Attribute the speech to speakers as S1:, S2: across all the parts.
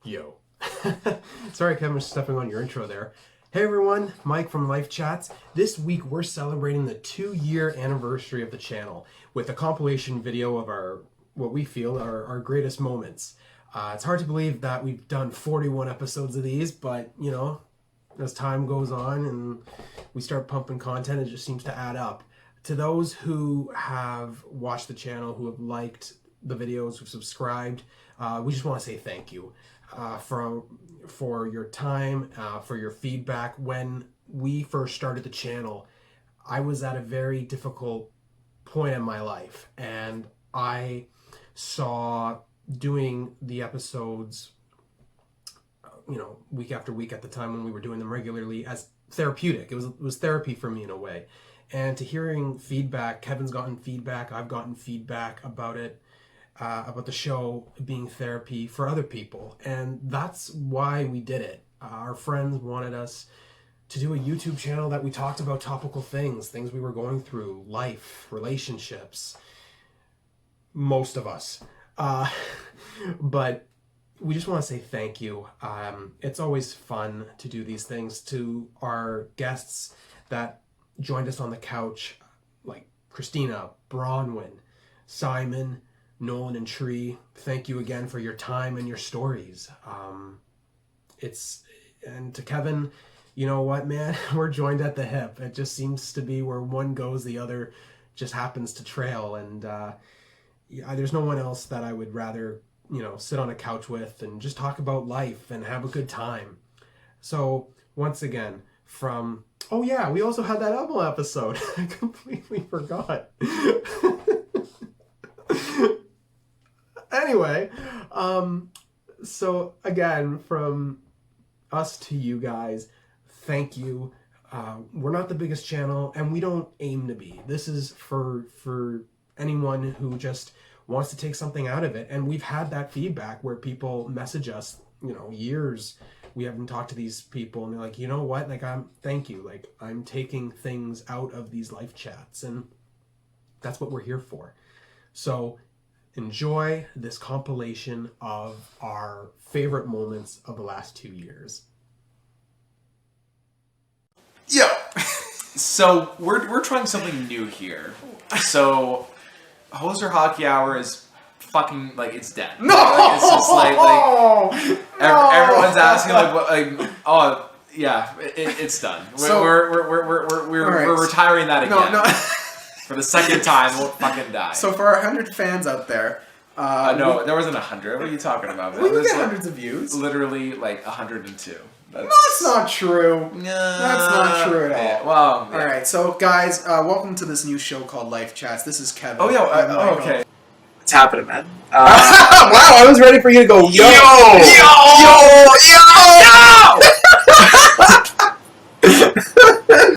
S1: Yo. Sorry, Kevin, was stepping on your intro there. Hey everyone, Mike from Life Chats. This week we're celebrating the 2-year anniversary of the channel with a compilation video of what we feel are our greatest moments. It's hard to believe that we've done 41 episodes of these, but you know, as time goes on and we start pumping content, it just seems to add up. To those who have watched the channel, who have liked the videos, who've subscribed, we just want to say thank you. For your time, for your feedback. When we first started the channel, I was at a very difficult point in my life, and I saw doing the episodes, week after week at the time when we were doing them regularly as therapeutic. It was therapy for me in a way. And to hearing feedback, Kevin's gotten feedback, I've gotten feedback about it. About the show being therapy for other people, and that's why we did it. Our friends wanted us to do a YouTube channel that we talked about topical things we were going through, life, relationships, most of us. But we just want to say thank you. It's always fun to do these things. To our guests that joined us on the couch, like Christina, Bronwyn, Simon, Nolan and Tree, thank you again for your time and your stories. And to Kevin, you know what, man, we're joined at the hip. It just seems to be where one goes, the other just happens to trail. And there's no one else that I would rather, sit on a couch with and just talk about life and have a good time. So once again, oh yeah, we also had that album episode. I completely forgot. Anyway, so again, from us to you guys, thank you. We're not the biggest channel, and we don't aim to be. This is for anyone who just wants to take something out of it. And we've had that feedback where people message us, years we haven't talked to these people, and they're like, you know what, thank you. I'm taking things out of these life chats, and that's what we're here for. So enjoy this compilation of our favorite moments of the last 2 years.
S2: Yo! So, we're trying something new here. So, Hoser Hockey Hour is fucking, it's dead.
S1: No!
S2: It's just everyone's asking, yeah, it's done. We're retiring that again. No. For the second time, we'll fucking die.
S3: So for our 100 fans out there...
S2: no, there wasn't 100. What are you talking about, man?
S3: We get hundreds of views.
S2: Literally, 102.
S3: That's not true.
S2: No.
S3: That's not true at all.
S2: Yeah, well... Yeah.
S3: Alright, so guys, welcome to this new show called Life Chats. This is Kevin.
S2: Oh, yeah, okay.
S3: What's happening, man? Wow, I was ready for you to go, yo!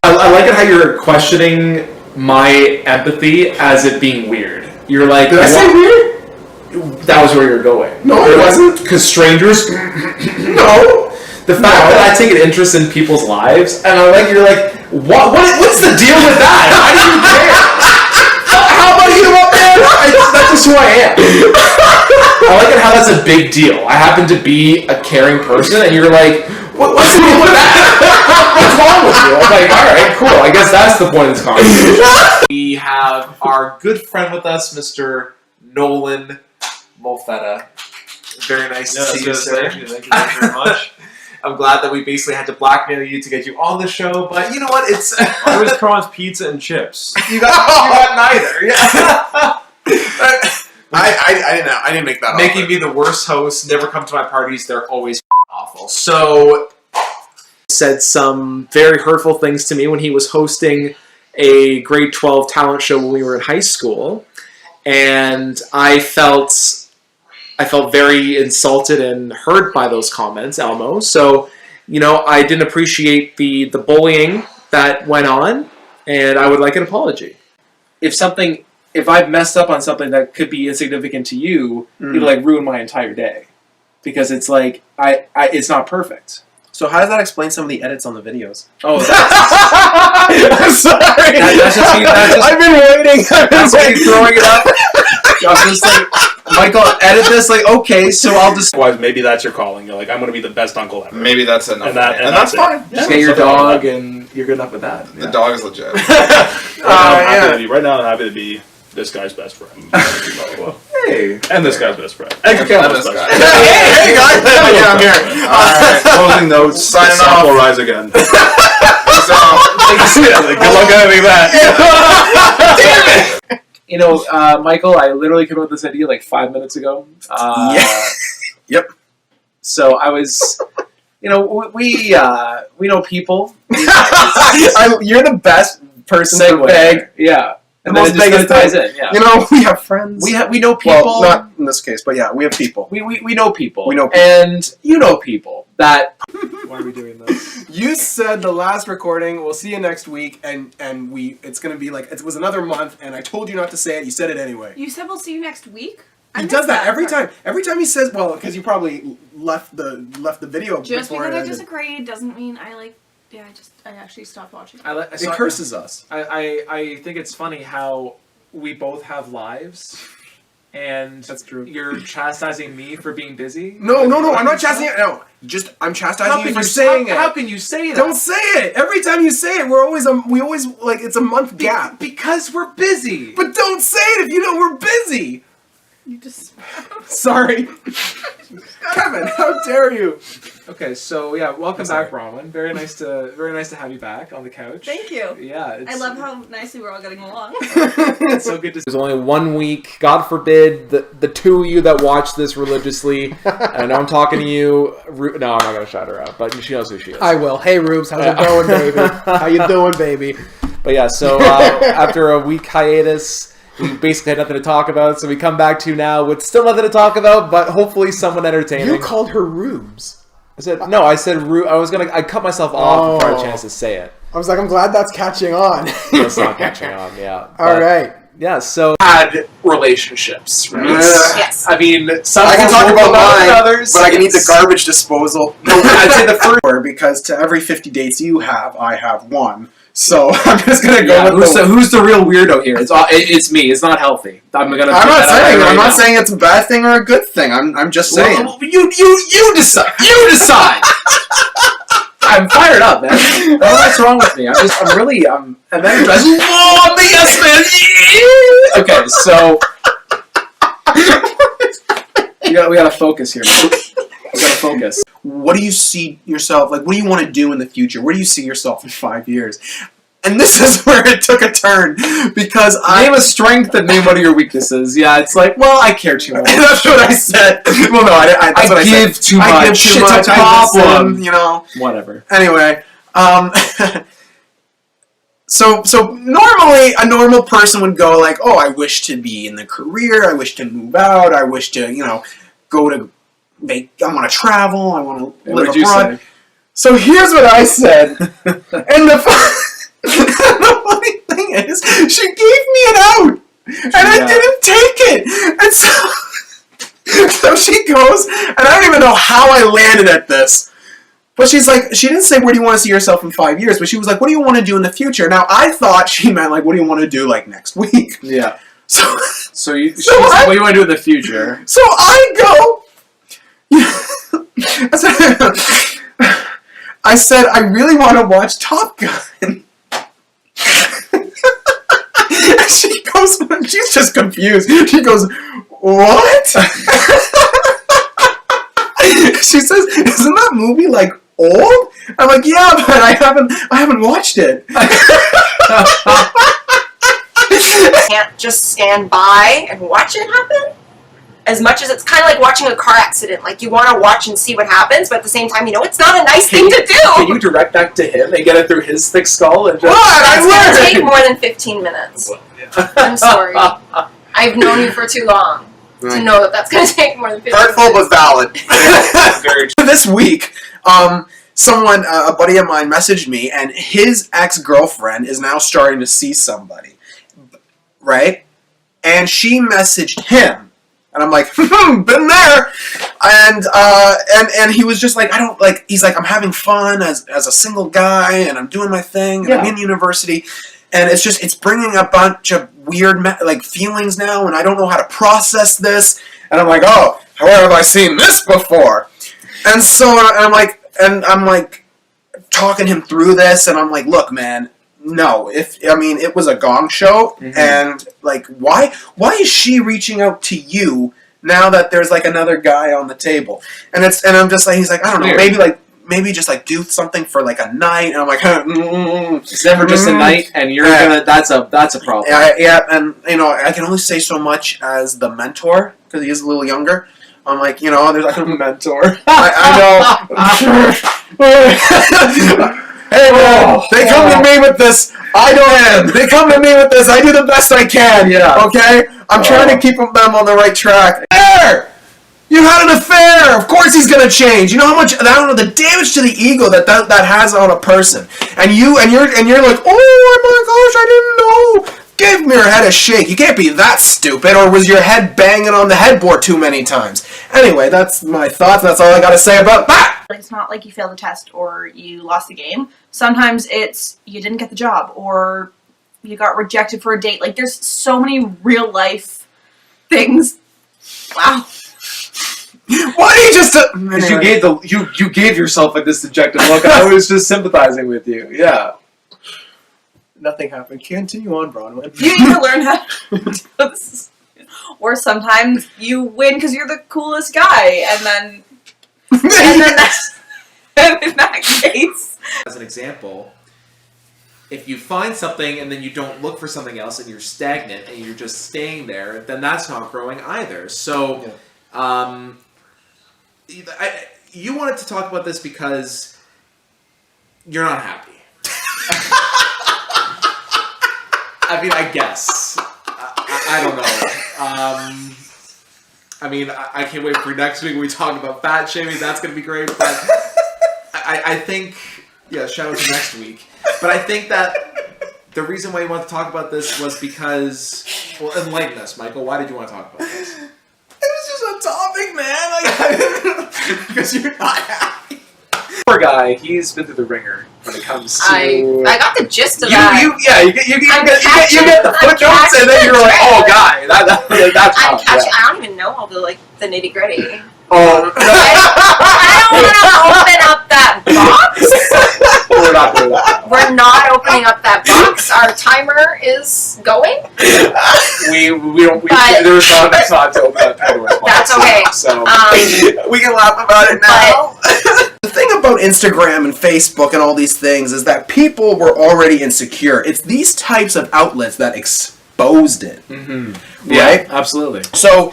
S4: I like it how you're questioning my empathy as it being weird. You're like,
S3: did I say weird?
S4: That was where you're going.
S3: No, it wasn't.
S4: Because strangers.
S3: No.
S4: The fact that I take an interest in people's lives, and you're like, what's the deal with that? Why do you care? How about you up there? That's just who I am. I like it how that's a big deal. I happen to be a caring person, and you're like, what's the deal with that? What's wrong with you? I'm like, alright, cool. I guess that's the point of this conversation. We have our good friend with us, Mr. Nolan Molfetta. Very nice to see you, sir.
S5: Thank you very much.
S4: I'm glad that we basically had to blackmail you to get you on the show, but you know what?
S5: I was prawns, pizza, and chips.
S4: You got neither. Yeah.
S3: I didn't make that
S4: Making me the worst host. Never come to my parties. They're always awful. So, said some very hurtful things to me when he was hosting a grade 12 talent show when we were in high school, and I felt very insulted and hurt by those comments, Elmo. So, I didn't appreciate the bullying that went on, and I would like an apology.
S6: If I've messed up on something that could be insignificant to you, it'll ruin my entire day. Because it's it's not perfect.
S3: So how does that explain some of the edits on the videos?
S6: Oh,
S3: I'm sorry.
S6: I've been waiting.
S4: That's me throwing it up.
S6: I was just Michael, edit this. Like, okay, so I'll just
S4: Maybe that's your calling. You're like, I'm going to be the best uncle ever.
S3: Maybe that's enough.
S4: And that-
S3: and
S4: and
S3: that's
S4: that's
S3: fine.
S6: just get your dog, and you're good enough with that.
S3: The dog is legit.
S4: Right now, I'm happy to be this guy's best friend.
S6: Hey,
S4: And this guy's best friend.
S3: And
S4: And
S3: this
S4: Calvin's
S3: guy.
S4: best friend.
S3: Hey guys, yeah, I'm here. Alright,
S4: Closing notes.
S3: Signing
S4: Sun will
S3: off.
S4: rise again.
S3: So,
S4: Good luck having that.
S6: you know, Michael, I literally came up with this idea like 5 minutes ago.
S3: Yep.
S6: So I was, you know, we know people.
S3: You're the best person to
S6: Segue.
S3: beg.
S6: Yeah. And
S3: The
S6: then
S3: most
S6: it just
S3: biggest
S6: ties
S3: thing.
S6: in. Yeah.
S3: You know, we have friends.
S6: We know people.
S3: Well, not in this case, but yeah, we have people.
S6: we know people.
S3: We know people.
S6: And you know people that. Why are we doing this?
S1: You said the last recording. We'll see you next week, and it's gonna be like it was another month. And I told you not to say it. You said it anyway.
S7: You said we'll see you next week? I
S1: He
S7: missed
S1: does that every
S7: part.
S1: time. Every time he says, "Well," because you probably left the video
S7: Just
S1: before
S7: because
S1: it
S7: I
S1: ended.
S7: disagreed doesn't mean I actually stopped watching.
S1: It curses us.
S6: I think it's funny how we both have lives, and
S1: That's true.
S6: you're chastising me for being busy.
S1: No, I'm not chastising it. No, I'm chastising you for saying it.
S6: How can you say that?
S1: Don't say it. Every time you say it, we always like it's a month gap.
S6: Because we're busy.
S1: But don't say it if you know we're busy.
S7: You just
S1: Sorry, Kevin. How dare you?
S6: Okay, so yeah, welcome back, Bronwyn. Very nice to have you back on the couch.
S7: Thank you.
S6: Yeah, it's,
S7: I love how nicely we're all getting along.
S6: it's so good to.
S2: There's only 1 week. God forbid the two of you that watch this religiously. I know I'm talking to you. No, I'm not gonna shout her out, but she knows who she is.
S1: I will. Hey, Rubes, how's it going, baby? How you doing, baby?
S2: But yeah, so after a week hiatus, we basically had nothing to talk about. So we come back to you now with still nothing to talk about, but hopefully somewhat entertaining.
S1: You called her Rubes.
S2: I said I cut myself off before I had a chance to say it.
S1: I was like, I'm glad that's catching on.
S2: It's not catching on. Yeah.
S1: All right.
S2: Yeah. So
S6: Had relationships, right?
S7: Yes.
S6: I mean, some
S3: I can
S6: more
S3: talk about
S6: vocal than
S3: mine,
S6: others.
S3: but I can eat the
S6: It's-
S3: garbage disposal.
S6: No, I'd say the first.
S3: Because to every 50 dates you have, I have one. So I'm just gonna go
S6: Yeah,
S3: with
S6: who's the real weirdo here? It's me. It's not healthy. I'm gonna.
S3: I'm not saying it's a bad thing or a good thing. I'm just saying.
S6: Well, you decide. You decide. I'm fired up, man. What's wrong with me? I'm energized. Whoa, the yes man. Okay, so we gotta focus here, man. We gotta focus.
S3: What do you see yourself, like, what do you want to do in the future? Where do you see yourself in 5 years? And this is where it took a turn, because
S6: Name a strength and name one of your weaknesses. Yeah, it's like, well, I care too much.
S3: that's what I said. Well, no, that's what I
S6: give
S3: said.
S6: too much.
S3: I give too
S6: Shit's
S3: much.
S6: a
S3: I
S6: problem.
S3: listen, you know.
S6: Whatever.
S3: Anyway, so normally a normal person would go like, oh, I wish to be in the career, I wish to move out, I wish to, go to I want to travel, I want to
S6: What
S3: live
S6: did you
S3: abroad.
S6: say?
S3: So here's what I said, and the funny thing is, she gave me an out, and I didn't take it, and so she goes, and I don't even know how I landed at this. But she's like, she didn't say, where do you want to see yourself in 5 years? But she was like, what do you want to do in the future? Now, I thought she meant, like, what do you want to do, like, next week?
S6: Yeah.
S3: So
S6: So you.
S3: So
S6: she's like,
S3: I-
S6: what do you want to do in the future?
S3: so I go, I said, I really want to watch Top Gun. She goes, she's just confused. She goes, what? She says, isn't that movie like old? I'm like, yeah, but I haven't watched it.
S8: Can't just stand by and watch it happen. As much as it's kind of like watching a car accident, like you want to watch and see what happens, but at the same time, it's not a nice thing to do.
S6: Can you direct that to him and get it through his thick skull and just?
S3: What?
S8: That's
S3: I
S8: going to
S3: learned.
S8: take more than 15 minutes. I'm sorry. I've known you for too long to know that that's going to take more than 15
S3: Hurtful
S8: minutes.
S3: but valid.
S6: Very
S3: This week, someone, a buddy of mine, messaged me, and his ex-girlfriend is now starting to see somebody, right? And she messaged him, and I'm like, been there. And he was just like, he's like, I'm having fun as a single guy, and I'm doing my thing, and I'm in university, and it's bringing a bunch of weird like feelings now, and I don't know how to process this. And I'm like, oh, where have I seen this before? And so I'm like talking him through this, and I'm like, look, man, no. It was a Gong Show, and like, why is she reaching out to you now that there's like another guy on the table? And I'm just like, he's like, I don't know, maybe just like do something for like a night. And I'm like,
S6: it's never just a night, and you're gonna. That's a problem.
S3: Yeah, and I can only say so much as the mentor because he is a little younger. I'm like, there's like a mentor. I know. Hey man, they come to me with this. They come to me with this. I do the best I can.
S6: Yeah.
S3: Okay. I'm trying to keep them on the right track. There. You had an affair. Of course he's gonna change. You know how much? I don't know the damage to the ego that has on a person. And you're like, oh my gosh, I didn't know. Give me your head a shake. You can't be that stupid. Or was your head banging on the headboard too many times? Anyway, that's my thoughts. That's all I gotta say about that.
S7: It's not like you failed the test or you lost the game. Sometimes it's you didn't get the job or you got rejected for a date. Like there's so many real life things. Wow.
S3: Why do you just?
S6: Anyway. You gave yourself a disdejected look. I was just sympathizing with you. Yeah.
S3: Nothing happened. Continue on, Bronwyn.
S7: You need to learn how to do this. Or sometimes you win because you're the coolest guy, and then that's in that case.
S2: As an example, if you find something and then you don't look for something else and you're stagnant and you're just staying there, then that's not growing either. So, you wanted to talk about this because you're not happy. I mean, I guess. I don't know. I can't wait for next week when we talk about fat shaming. That's going to be great. But I think, shout out to next week. But I think that the reason why you want to talk about this was because, enlighten us, Michael. Why did you want to talk about this?
S3: It was just a topic, man. Because you're not happy.
S6: Poor guy, he's been through the ringer when it comes to.
S8: I got the gist of that.
S6: You get the footnotes, and then you're like, oh, guy, that's
S8: I don't even know all the nitty gritty.
S6: Oh,
S8: I don't want to open up that box.
S6: We're not doing that.
S8: We're not opening up that box. Our timer is going.
S6: There's not enough time to open that Pandora's box.
S8: That's okay.
S6: So
S3: we can laugh about it now. The thing about Instagram and Facebook and all these things is that people were already insecure. It's these types of outlets that exposed it.
S6: Mm-hmm.
S3: Right?
S6: Yeah, absolutely.
S3: So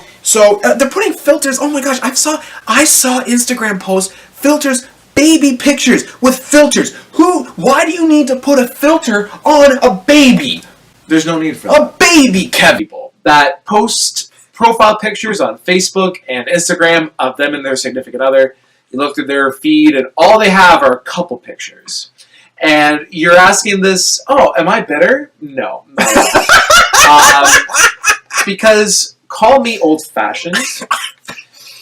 S3: they're putting filters. Oh my gosh, I saw Instagram posts, filters, baby pictures with filters. Why do you need to put a filter on a baby?
S6: There's no need for that.
S3: A baby, Kevin.
S6: People that post profile pictures on Facebook and Instagram of them and their significant other. You look through their feed, and all they have are a couple pictures. And you're asking this, oh, am I bitter? No. Because, call me old-fashioned,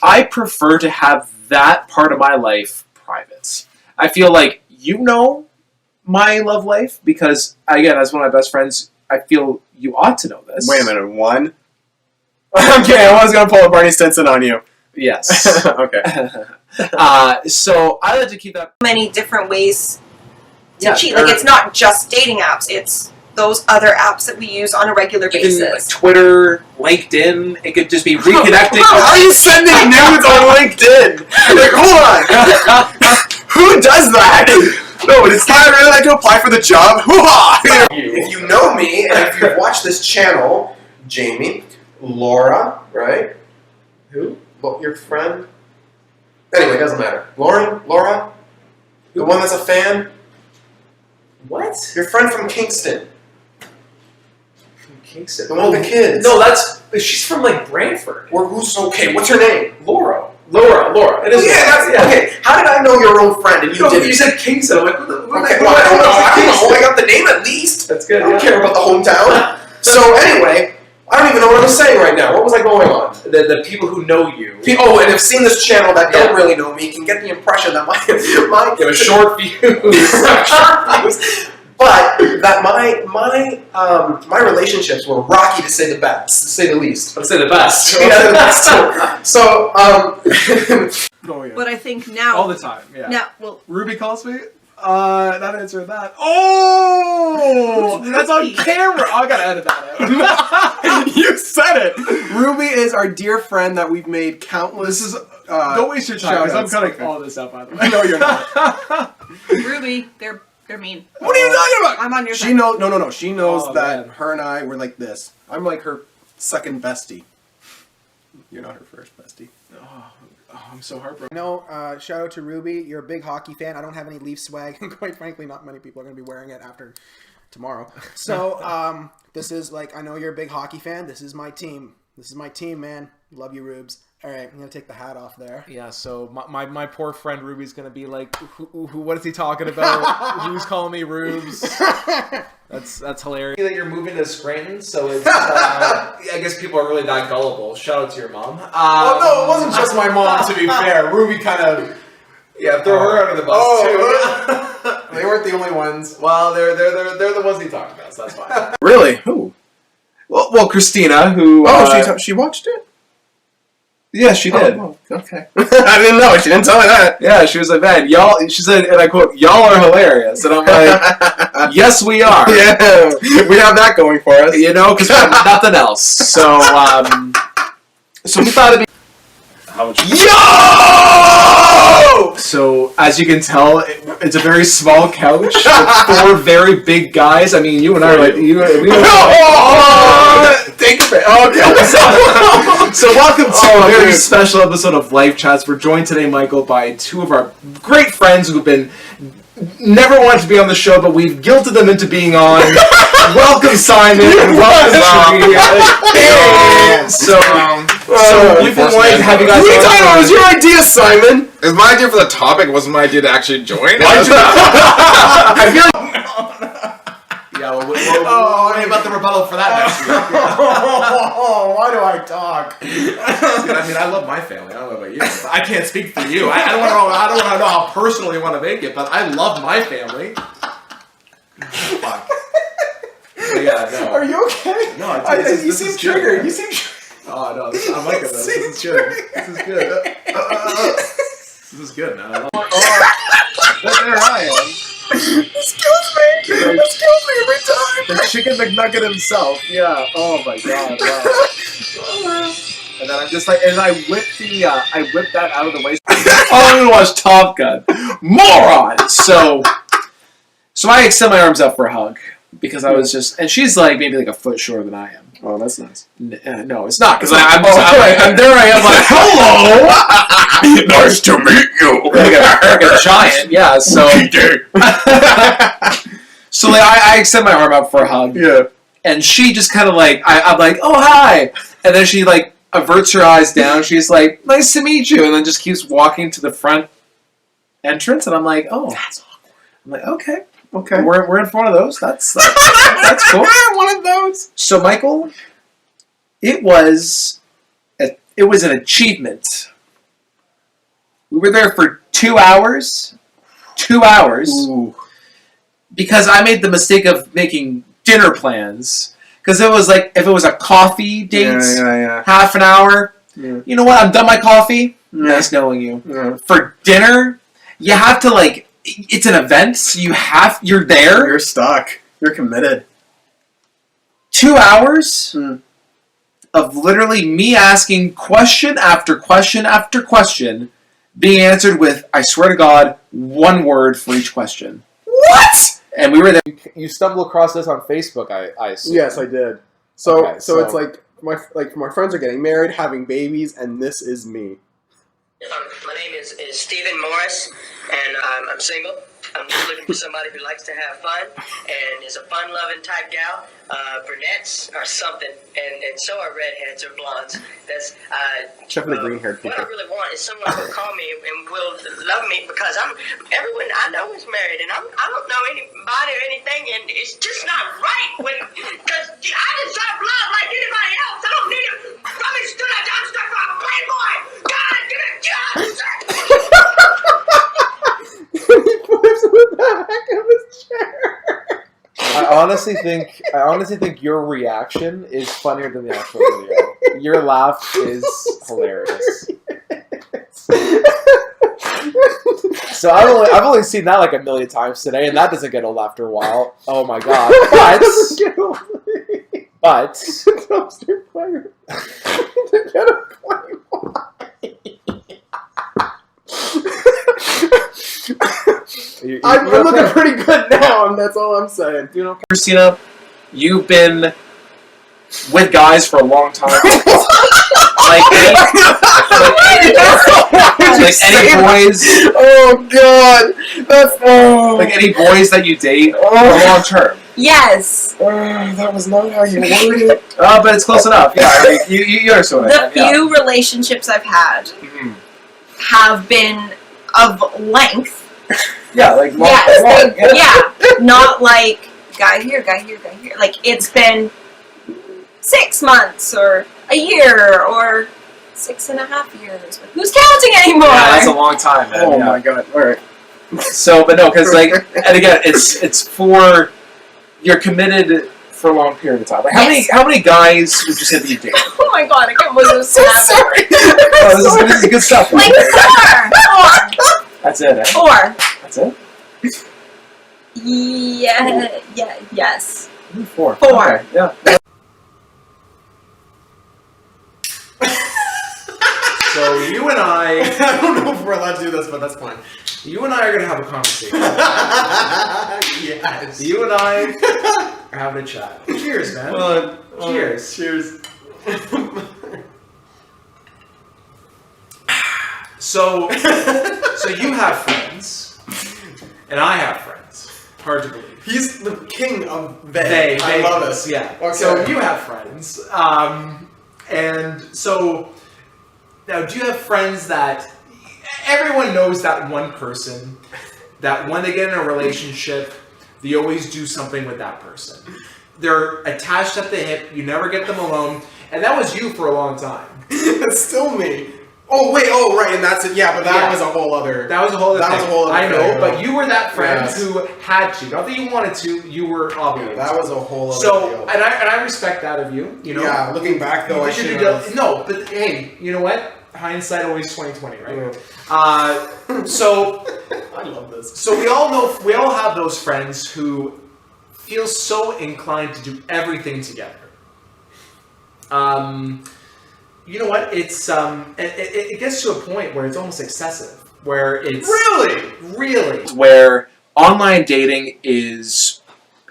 S6: I prefer to have that part of my life private. I feel like you know my love life, because, again, as one of my best friends, I feel you ought to know this.
S3: Wait a minute, one? Okay, I was going to pull a Barney Stinson on you.
S6: Yes.
S3: Okay.
S6: So I like to keep that.
S8: Many different ways to cheat. Like, it's not just dating apps. It's those other apps that we use on a regular basis.
S6: Like Twitter, LinkedIn. It could just be reconnecting.
S3: How are you sending nudes on LinkedIn? Like, hold on. Who does that? No, but it's not really like to apply for the job. Hoo-ha! If you know me, and if you've watched this channel, Jamie, Laura, right? Who? Well, your friend? Anyway, it doesn't matter. Laura? The one that's a fan?
S6: What?
S3: Your friend from Kingston.
S6: From Kingston?
S3: The one with the kids.
S6: No, she's from like Brantford.
S3: Or who's okay? What's her name?
S6: Laura. It
S3: Oh,
S6: is.
S3: yeah. Okay. How did I know your own friend and you didn't?
S6: You said Kingston. I'm like, what the?
S3: Okay, well, I don't know. I got the name at least.
S6: That's good.
S3: I don't care about the hometown. So anyway, I don't even know what I'm saying right now. What was I going on?
S6: The people who know you.
S3: Oh, and have seen this channel that don't really know me can get the impression that my
S6: short views.
S3: short views. but that my relationships were rocky to say the best, to say the least.
S6: Let's say the best.
S3: Yeah, the best too. So
S5: Oh, yeah.
S7: But I think now.
S5: All the time, yeah.
S7: Now, well,
S5: Ruby calls me. Not answering that. Oh! That's on camera! Oh, I gotta edit that out.
S3: you said it. Ruby is our dear friend that we've made countless.
S5: This is. Don't waste your time, 'cause I'm
S3: shout-outs.
S5: cutting
S3: Okay.
S5: all this out, by the way.
S3: No, you're not.
S7: Ruby, they're mean.
S3: What are you talking about?
S7: I'm on your
S3: She
S7: side.
S3: knows. No. She knows
S5: Oh,
S3: that
S5: man.
S3: her and I were like this. I'm like her second bestie. You're not her first bestie.
S5: Oh, I'm so heartbroken.
S9: No, shout out to Ruby. You're a big hockey fan. I don't have any Leaf swag, and quite frankly, not many people are going to be wearing it after tomorrow. So, this is like, I know you're a big hockey fan. This is my team. This is my team, man. Love you, Rubes. All right, I'm going to take the hat off there.
S5: Yeah, so my poor friend Ruby's gonna be like, who what is he talking about? Who's calling me Rubes? That's hilarious.
S6: That you're moving to Scranton, so it's. I guess people are really that gullible. Shout out to your mom.
S3: Oh no, it wasn't just my mom. To be fair, Ruby kind of.
S6: Yeah, throw her under the bus too.
S3: They weren't the only ones.
S6: Well, they're the ones he talked about, so that's fine.
S3: Really? Who?
S6: Well, Christina, who.
S3: She watched it.
S6: Yeah, she did.
S3: Oh, okay. I didn't know. She didn't tell me that.
S6: Yeah, she was like, man, y'all. She said, and I quote, "Y'all are hilarious," and I'm like, "Yes, we are."
S3: Yeah, we have that going for us.
S6: You know, because we have nothing else. So, so we thought it'd be. Yo! So, as you can tell, it's a very small couch with 4 very big guys. I mean, you and I are like,
S3: Take it back. Okay.
S6: So welcome to a very special episode of Life Chats. We're joined today, Michael, by 2 of our great friends who've been never wanted to be on the show, but we've guilted them into being on. Welcome, Simon, and welcome, Trevina. So we've been wanting to have you guys.
S3: What are you talking about? It was your idea, Simon.
S10: It was my idea for the topic. It wasn't my idea to actually join.
S6: I feel like. Yeah, well, worry about the rebuttal for that next week.
S3: Why do I talk?
S6: Dude, I mean, I love my family. I don't know about you. But I can't speak for you. I don't want to know how personal you want to make it, but I love my family. Fuck. But yeah, no.
S3: Are you okay?
S6: No,
S3: You seem triggered. You seem.
S6: Oh no, I'm liking this. This is good. This is good. This is good, man. I love it.
S3: There I am. This kills me. This kills me every time.
S6: The chicken McNugget himself. Yeah. Oh my god. Wow. And then I'm just like, and I whipped that out of the way. I'm gonna watch Top Gun. Moron. So I extend my arms out for a hug because I was just, and she's like maybe like a foot shorter than I am.
S3: Oh, that's nice.
S6: No, it's not because I'm there. I am like, hello.
S10: Nice to meet you.
S6: Like a giant. Yeah. So. So like I extend my arm out for a hug.
S3: Yeah.
S6: And she just kind of like, I'm like, oh, hi. And then she like averts her eyes down. She's like, nice to meet you. And then just keeps walking to the front entrance. And I'm like, oh. That's awkward. I'm like, okay.
S3: Okay.
S6: We're in front of those. That's cool.
S3: One of those.
S6: So Michael, it was an achievement. We were there for 2 hours. 2 hours.
S3: Ooh.
S6: Because I made the mistake of making dinner plans. Because it was like, if it was a coffee date,
S3: Yeah.
S6: half an hour,
S3: Yeah.
S6: you know what, I'm done my coffee.
S3: Yeah.
S6: Nice knowing you.
S3: Yeah.
S6: For dinner, you have to like, it's an event, so you're there.
S3: You're stuck. You're committed.
S6: 2 hours
S3: Mm.
S6: of literally me asking question after question after question, being answered with, I swear to God, 1 word for each question.
S3: What?
S6: And we were there.
S5: You stumbled across this on Facebook, I assume.
S3: Yes, I did. So
S5: Okay,
S3: so it's like my friends are getting married, having babies, and this is me.
S11: My name is Stephen Morris, and I'm single. I'm just looking for somebody who likes to have fun and is a fun-loving type gal. Brunettes are something, and so are redheads or blondes. That's
S3: Except for the green-haired
S11: what I
S3: people.
S11: really want is someone who will call me and will love me because everyone I know is married, and I don't know anybody or anything, and it's just not right because I deserve love like anybody else. I don't need a rubber stood out dumpster for a playboy. God, give it a job.
S3: He flips with the back of his chair.
S5: honestly think your reaction is funnier than the actual video. Your laugh is hilarious. So I've only seen that like a million times today, and that doesn't get old after a while. Oh my god! But
S3: Dumpster fire. To get a I'm looking pretty good now, and that's all I'm saying.
S5: you know,
S6: Christina, you've been with guys for a long time. like any boys.
S3: Oh god, that's
S6: like any boys that you date for long term.
S8: Yes.
S3: That was not how you worded it.
S6: But it's close enough. Yeah, I mean, you understand what I
S8: The
S6: mean.
S8: few relationships I've had have been of length.
S6: Yeah, like long,
S8: Not like guy here. Like it's been 6 months or a year or 6.5 years. But who's counting anymore?
S6: Yeah, that's a long time, man.
S3: Oh my god! All right.
S6: So, but no, because like, and again, it's for you're committed for a long period of time. Like, how many guys would you say that you date?
S8: Oh my god! I can't believe this is happening.
S6: Oh, this is good stuff.
S8: Like 4.
S6: That's it. Eh?
S8: 4.
S6: That's it.
S8: Yes.
S6: 4.
S8: 4.
S6: Okay, yeah.
S2: So you and I
S1: don't know if we're allowed to do this, but that's fine.
S2: You and I are gonna have a conversation.
S1: Yes.
S2: You and I are having a chat. Cheers, man. Cheers.
S1: Cheers.
S2: So you have friends, and I have friends. Hard to believe.
S1: He's the king of they. I love it.
S2: Yeah.
S1: Okay.
S2: So you have friends, and so now, do you have friends that everyone knows that one person that when they get in a relationship, they always do something with that person? They're attached at the hip. You never get them alone, and that was you for a long time.
S1: It's still me. Oh wait, oh right, and that's it. Yeah, but that was a whole other.
S2: That was a whole other. I know,
S1: thing.
S2: but you were that friend who had to. Not that you wanted to. You were obligated.
S1: That was a whole other.
S2: So,
S1: deal.
S2: and I respect that of you. You know.
S1: Yeah, looking back though, I should have.
S2: No, but hey, you know what? Hindsight always 20/20, right? So
S1: I love this.
S2: So we all have those friends who feel so inclined to do everything together. You know what? It's it gets to a point where it's almost excessive. Where it's really
S6: where online dating is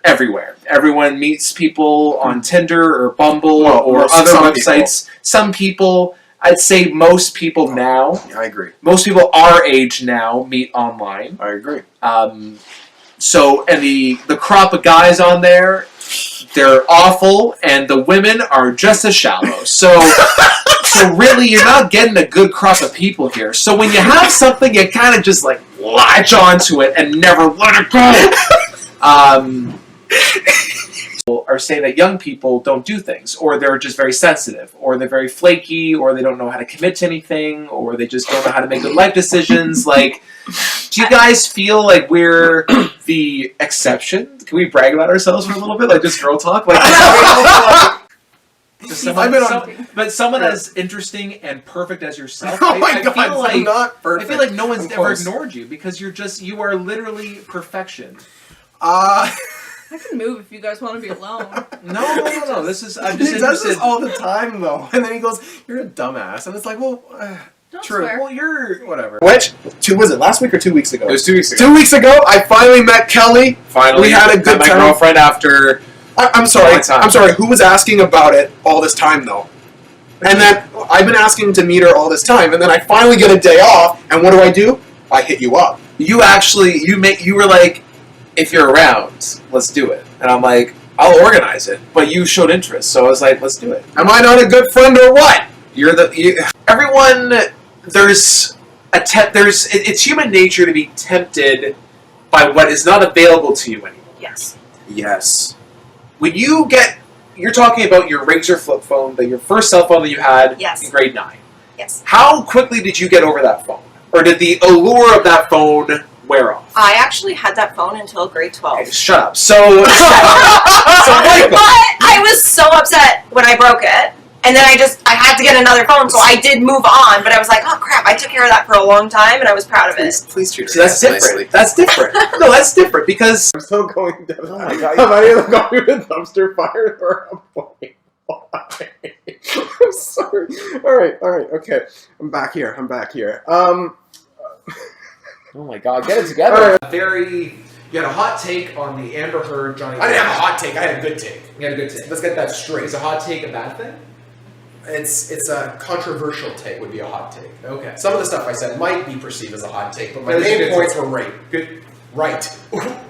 S6: everywhere. Everyone meets people on Tinder or Bumble or other websites. Some people, I'd say most people now.
S3: Yeah, I agree.
S6: Most people our age now meet online.
S3: I agree.
S6: So, and the crop of guys on there, they're awful, and the women are just as shallow. So really, you're not getting a good crop of people here. So when you have something, you kind of just like latch onto it and never let it go. People are saying that young people don't do things, or they're just very sensitive, or they're very flaky, or they don't know how to commit to anything, or they just don't know how to make good life decisions. Like, do you guys feel like we're the exception? Can we brag about ourselves for a little bit, like just girl talk? Like, but someone as interesting and perfect as yourself, I feel like no one's ever ignored you because you are literally perfection.
S7: I can move if you guys want to be alone.
S6: No. This is I'm
S1: He
S6: just
S1: does
S6: interested.
S1: this all the time though, and then he goes, "You're a dumbass," and it's like, well, true.
S7: Swear.
S1: Well, you're whatever.
S3: Which was it last week or 2 weeks ago?
S6: It was 2 weeks ago.
S3: 2 weeks ago, I finally met Kelly.
S6: Finally,
S3: we had a good
S6: met my
S3: time.
S6: girlfriend after.
S3: I'm sorry. I'm sorry. Who was asking about it all this time though? And then I've been asking to meet her all this time, and then I finally get a day off, and what do? I hit you up.
S6: You actually, you were like, if you're around, let's do it. And I'm like, I'll organize it. But you showed interest, so I was like, let's do it.
S3: Am I not a good friend or what?
S6: Everyone, it's human nature to be tempted by what is not available to you anymore.
S8: Yes.
S3: Yes.
S6: When you're talking about your Razr flip phone, your first cell phone that you had in grade 9.
S8: Yes.
S6: How quickly did you get over that phone? Or did the allure of that phone wear off.
S8: I actually had that phone until grade 12.
S6: Okay, shut up. So Michael.
S8: But I was so upset when I broke it. And then I had to get another phone, so I did move on. But I was like, oh crap, I took care of that for a long time, and I was proud of it.
S3: Please treat
S6: So that's different.
S3: nicely.
S6: That's different. No, that's different because
S5: I'm still going down.
S6: oh my god.
S5: Have any of them gone through the dumpster fire or I'm like, why? I'm sorry. Alright, okay. I'm back here.
S6: Oh my god, get it together.
S4: You had a hot take on the Amber Heard Johnny.
S1: I didn't have a hot take. I had a good take.
S4: You had a good take.
S1: Let's get that straight.
S4: Is a hot take a bad thing?
S1: It's a controversial take would be a hot take.
S4: Okay.
S1: Some of the stuff I said might be perceived as a hot take, but my
S4: That is a
S1: main
S4: good
S1: points
S4: take.
S1: were right.
S4: Good.
S1: Right.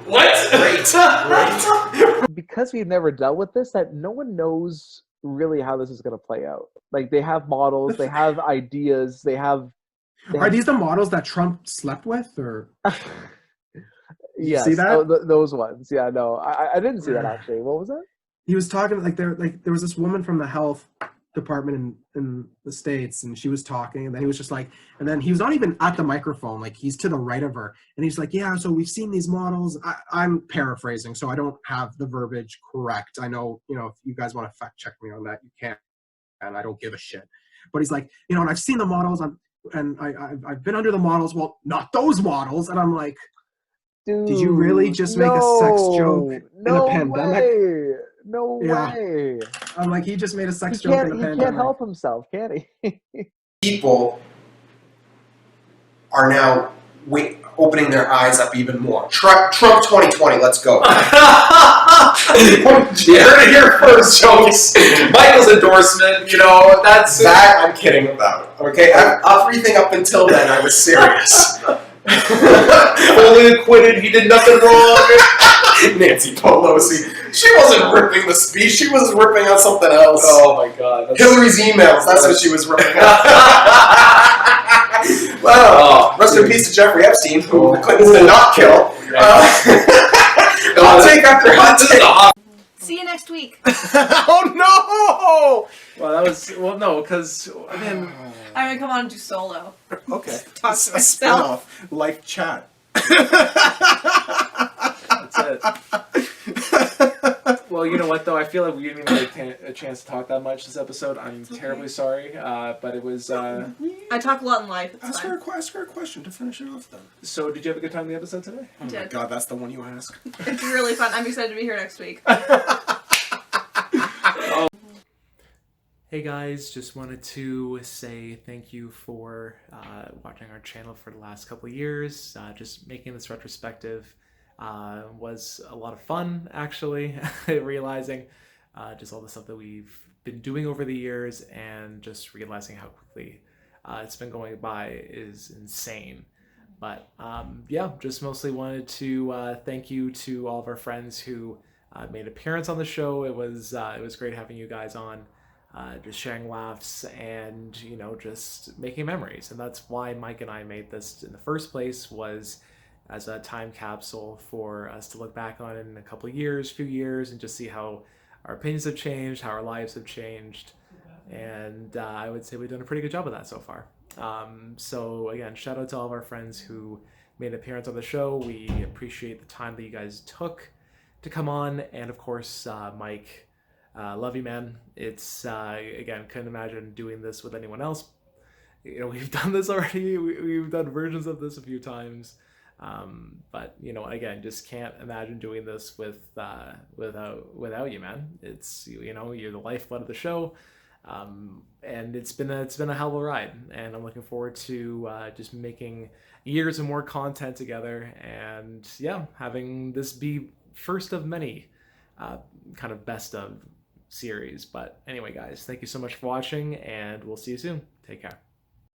S4: What?
S1: Right.
S12: Because we've never dealt with this, that no one knows really how this is going to play out. Like, they have models, they have ideas, they have...
S1: Are these the models that Trump slept with, or?
S12: Yes,
S1: see that?
S12: those ones. Yeah, no, I didn't see that actually. What was that?
S1: He was talking there was this woman from the health department in the States, and she was talking, and then he was just like, and then he was not even at the microphone, like he's to the right of her, and he's like, yeah, so we've seen these models. I'm paraphrasing, so I don't have the verbiage correct. I know, if you guys want to fact check me on that, you can, and I don't give a shit. But he's like, and I've seen the models, and I've been under the models. Well, not those models, and I'm like,
S12: Dude,
S1: did you really just make a sex joke in a pandemic?
S12: Way. No way.
S1: I'm like, he just made a sex joke in a pandemic.
S12: He can't help himself, can he?
S1: People are now opening their eyes up even more. Trump 2020, let's go.
S6: You heard it here first, folks. Michael's endorsement, that's
S1: that I'm kidding about. Okay, everything up until then, I was serious.
S6: fully acquitted. He did nothing wrong.
S1: Nancy Pelosi. She wasn't ripping the speech. She was ripping on something else.
S6: Oh my god.
S1: Hillary's emails. That's what she was ripping on. Well, rest in peace to Jeffrey Epstein, who the Clintons did not kill. Hot take after hot take.
S7: See you next week.
S5: Oh no!
S2: Well, no, because I mean,
S7: I'm gonna come on and do solo.
S9: Okay.
S7: Talk to myself.
S9: Life chat.
S2: that's it. Well, you know what though? I feel like we didn't even get a chance to talk that much this episode. I'm terribly sorry, but it was.
S7: I talk a lot in life. It's
S9: Ask
S7: fine.
S9: her a question to finish it off then.
S2: So, did you have a good time in the episode today?
S9: Oh my god, that's the one you ask.
S7: It's really fun. I'm excited to be here next week.
S13: Hey guys, just wanted to say thank you for watching our channel for the last couple of years. Just making this retrospective was a lot of fun, actually, realizing just all the stuff that we've been doing over the years, and just realizing how quickly it's been going by is insane. But yeah, just mostly wanted to thank you to all of our friends who made an appearance on the show. It was great having you guys on. Just sharing laughs and, just making memories. And that's why Mike and I made this in the first place, was as a time capsule for us to look back on in a couple of years, few years, and just see how our opinions have changed, how our lives have changed. And I would say we've done a pretty good job of that so far. So again, shout out to all of our friends who made an appearance on the show. We appreciate the time that you guys took to come on. And of course, Mike, love you, man. It's again, couldn't imagine doing this with anyone else. We've done this already. We've done versions of this a few times, but again, just can't imagine doing this without you, man. It's you're the lifeblood of the show, and it's been a hell of a ride, and I'm looking forward to just making years of more content together, and yeah, having this be first of many kind of best of series. But anyway, guys, thank you so much for watching, and we'll see you soon. Take care.